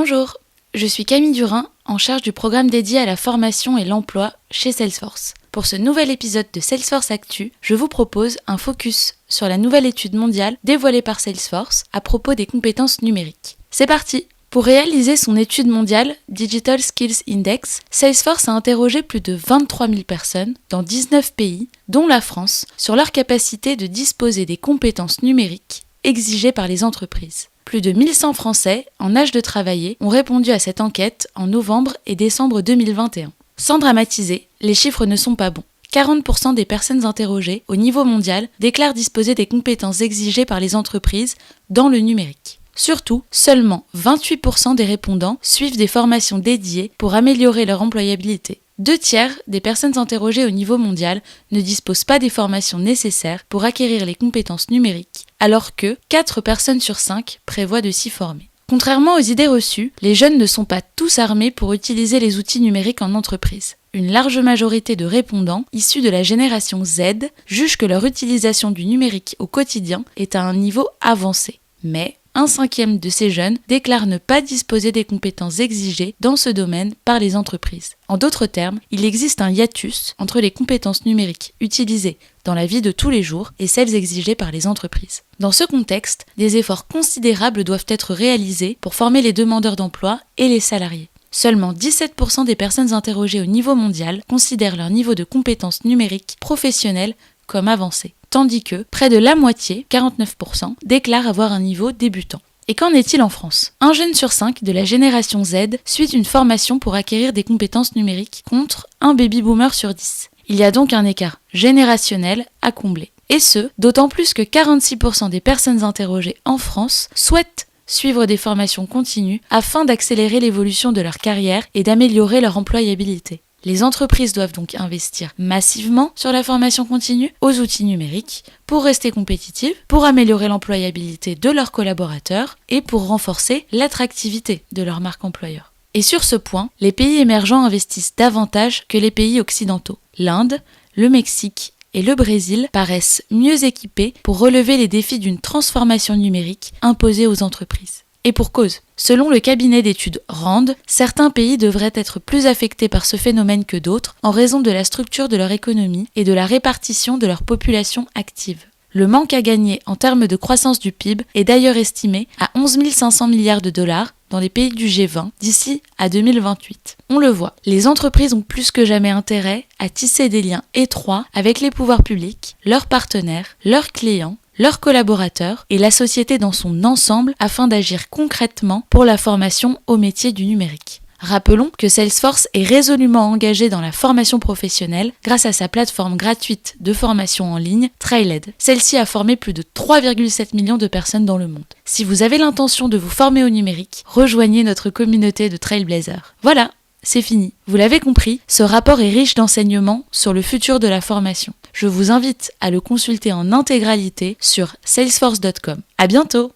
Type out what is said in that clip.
Bonjour, je suis Camille Durin, en charge du programme dédié à la formation et l'emploi chez Salesforce. Pour ce nouvel épisode de Salesforce Actu, je vous propose un focus sur la nouvelle étude mondiale dévoilée par Salesforce à propos des compétences numériques. C'est parti! Pour réaliser son étude mondiale Digital Skills Index, Salesforce a interrogé plus de 23 000 personnes dans 19 pays, dont la France, sur leur capacité de disposer des compétences numériques exigées par les entreprises. Plus de 1100 Français en âge de travailler ont répondu à cette enquête en novembre et décembre 2021. Sans dramatiser, les chiffres ne sont pas bons. 40% des personnes interrogées au niveau mondial déclarent disposer des compétences exigées par les entreprises dans le numérique. Surtout, seulement 28% des répondants suivent des formations dédiées pour améliorer leur employabilité. 2/3 des personnes interrogées au niveau mondial ne disposent pas des formations nécessaires pour acquérir les compétences numériques, alors que 4 personnes sur 5 prévoient de s'y former. Contrairement aux idées reçues, les jeunes ne sont pas tous armés pour utiliser les outils numériques en entreprise. Une large majorité de répondants, issus de la génération Z, jugent que leur utilisation du numérique au quotidien est à un niveau avancé. Mais 1/5 de ces jeunes déclarent ne pas disposer des compétences exigées dans ce domaine par les entreprises. En d'autres termes, il existe un hiatus entre les compétences numériques utilisées dans la vie de tous les jours et celles exigées par les entreprises. Dans ce contexte, des efforts considérables doivent être réalisés pour former les demandeurs d'emploi et les salariés. Seulement 17% des personnes interrogées au niveau mondial considèrent leur niveau de compétences numériques professionnelles comme avancé, tandis que près de la moitié, 49%, déclarent avoir un niveau débutant. Et qu'en est-il en France ? 1 jeune sur 5 de la génération Z suit une formation pour acquérir des compétences numériques contre un baby-boomer sur 10. Il y a donc un écart générationnel à combler. Et ce, d'autant plus que 46% des personnes interrogées en France souhaitent suivre des formations continues afin d'accélérer l'évolution de leur carrière et d'améliorer leur employabilité. Les entreprises doivent donc investir massivement sur la formation continue aux outils numériques pour rester compétitives, pour améliorer l'employabilité de leurs collaborateurs et pour renforcer l'attractivité de leur marque employeur. Et sur ce point, les pays émergents investissent davantage que les pays occidentaux. L'Inde, le Mexique et le Brésil paraissent mieux équipés pour relever les défis d'une transformation numérique imposée aux entreprises. Et pour cause, selon le cabinet d'études RAND, certains pays devraient être plus affectés par ce phénomène que d'autres en raison de la structure de leur économie et de la répartition de leur population active. Le manque à gagner en termes de croissance du PIB est d'ailleurs estimé à 11 500 milliards de dollars dans les pays du G20 d'ici à 2028. On le voit, les entreprises ont plus que jamais intérêt à tisser des liens étroits avec les pouvoirs publics, leurs partenaires, leurs clients, leurs collaborateurs et la société dans son ensemble afin d'agir concrètement pour la formation au métier du numérique. Rappelons que Salesforce est résolument engagé dans la formation professionnelle grâce à sa plateforme gratuite de formation en ligne Trailhead. Celle-ci a formé plus de 3,7 millions de personnes dans le monde. Si vous avez l'intention de vous former au numérique, rejoignez notre communauté de Trailblazers. Voilà, c'est fini. Vous l'avez compris, ce rapport est riche d'enseignements sur le futur de la formation. Je vous invite à le consulter en intégralité sur salesforce.com. À bientôt!